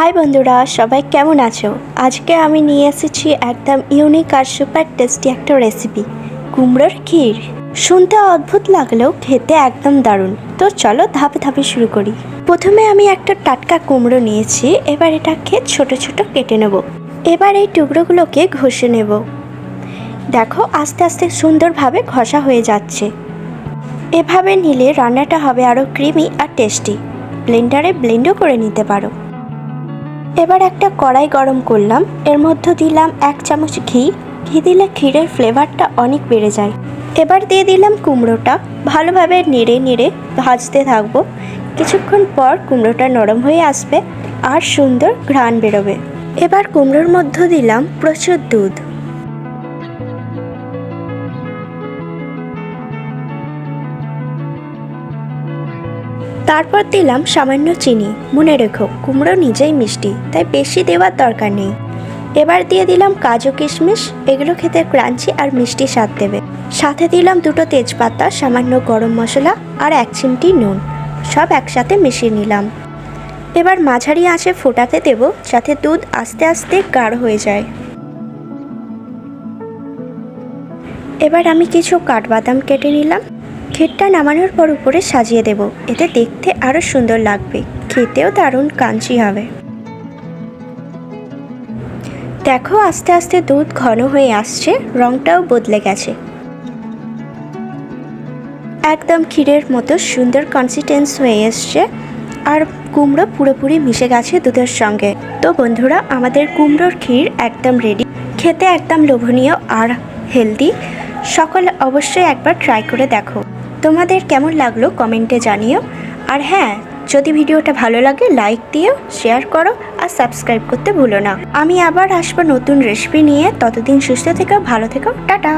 High বন্ধুরা, সবাই কেমন আছো? আজকে আমি নিয়ে এসেছি একদম ইউনিক আর সুপার টেস্টি একটা রেসিপি, কুমড়োর ক্ষীর। শুনতে অদ্ভুত লাগলেও খেতে একদম দারুণ। তো চলো ধাপে ধাপে শুরু করি। প্রথমে আমি একটা টাটকা কুমড়ো নিয়েছি। এবার এটাকে ছোট ছোট কেটে নেব। এবার এই টুকরোগুলোকে ঘষে নেব। দেখো, আস্তে আস্তে সুন্দরভাবে ঘষা হয়ে যাচ্ছে। এভাবে নিলে রান্নাটা হবে আরও ক্রিমি আর টেস্টি। ব্লেন্ডারে ব্লেন্ডও করে নিতে পারো। এবার একটা কড়াই গরম করলাম। এর মধ্যে দিলাম 1 চামচ ঘি। ঘি দিলে ক্ষীরের ফ্লেভারটা অনেক বেড়ে যায়। এবার দিয়ে দিলাম কুমড়োটা। ভালোভাবে নেড়ে নেড়ে ভাজতে থাকবো। কিছুক্ষণ পর কুমড়োটা নরম হয়ে আসবে আর সুন্দর ঘ্রাণ বেরোবে। এবার কুমড়োর মধ্যে দিলাম প্রচুর দুধ। তারপর দিলাম সামান্য চিনি। মনে রেখো, কুমড়ো নিজেই মিষ্টি, তাই বেশি দেওয়ার দরকার নেই। এবার দিয়ে দিলাম কাজু কিশমিশ। এগুলো খেতে ক্রাঞ্চি আর মিষ্টি স্বাদ দেবে। সাথে দিলাম 2টো তেজপাতা, সামান্য গরম মশলা আর 1 চিমটি নুন। সব একসাথে মিশিয়ে নিলাম। এবার মাঝারি আঁচে ফোটাতে দেব, যাতে দুধ আস্তে আস্তে গাঢ় হয়ে যায়। এবার আমি কিছু কাঠবাদাম কেটে নিলাম। ক্ষীরটা নামানোর পর উপরে সাজিয়ে দেব। এতে দেখতে আরও সুন্দর লাগবে, খেতেও দারুণ ক্রাঞ্চি হবে। দেখো, আস্তে আস্তে দুধ ঘন হয়ে আসছে, রংটাও বদলে গেছে। একদম ক্ষীরের মতো সুন্দর কনসিস্টেন্স হয়ে এসছে আর কুমড়ো পুরোপুরি মিশে গেছে দুধের সঙ্গে। তো বন্ধুরা, আমাদের কুমড়োর ক্ষীর একদম রেডি। খেতে একদম লোভনীয় আর হেলদি। সকলে অবশ্যই একবার ট্রাই করে দেখো। তোমাদের কেমন লাগলো কমেন্টে জানিও। আর হ্যাঁ, যদি ভিডিওটা ভালো লাগে লাইক দিও, শেয়ার করো আর সাবস্ক্রাইব করতে ভুলো না। আমি আবার আসবো নতুন রেসিপি নিয়ে। ততদিন সুস্থ থেকো, ভালো থেকো, টাটা।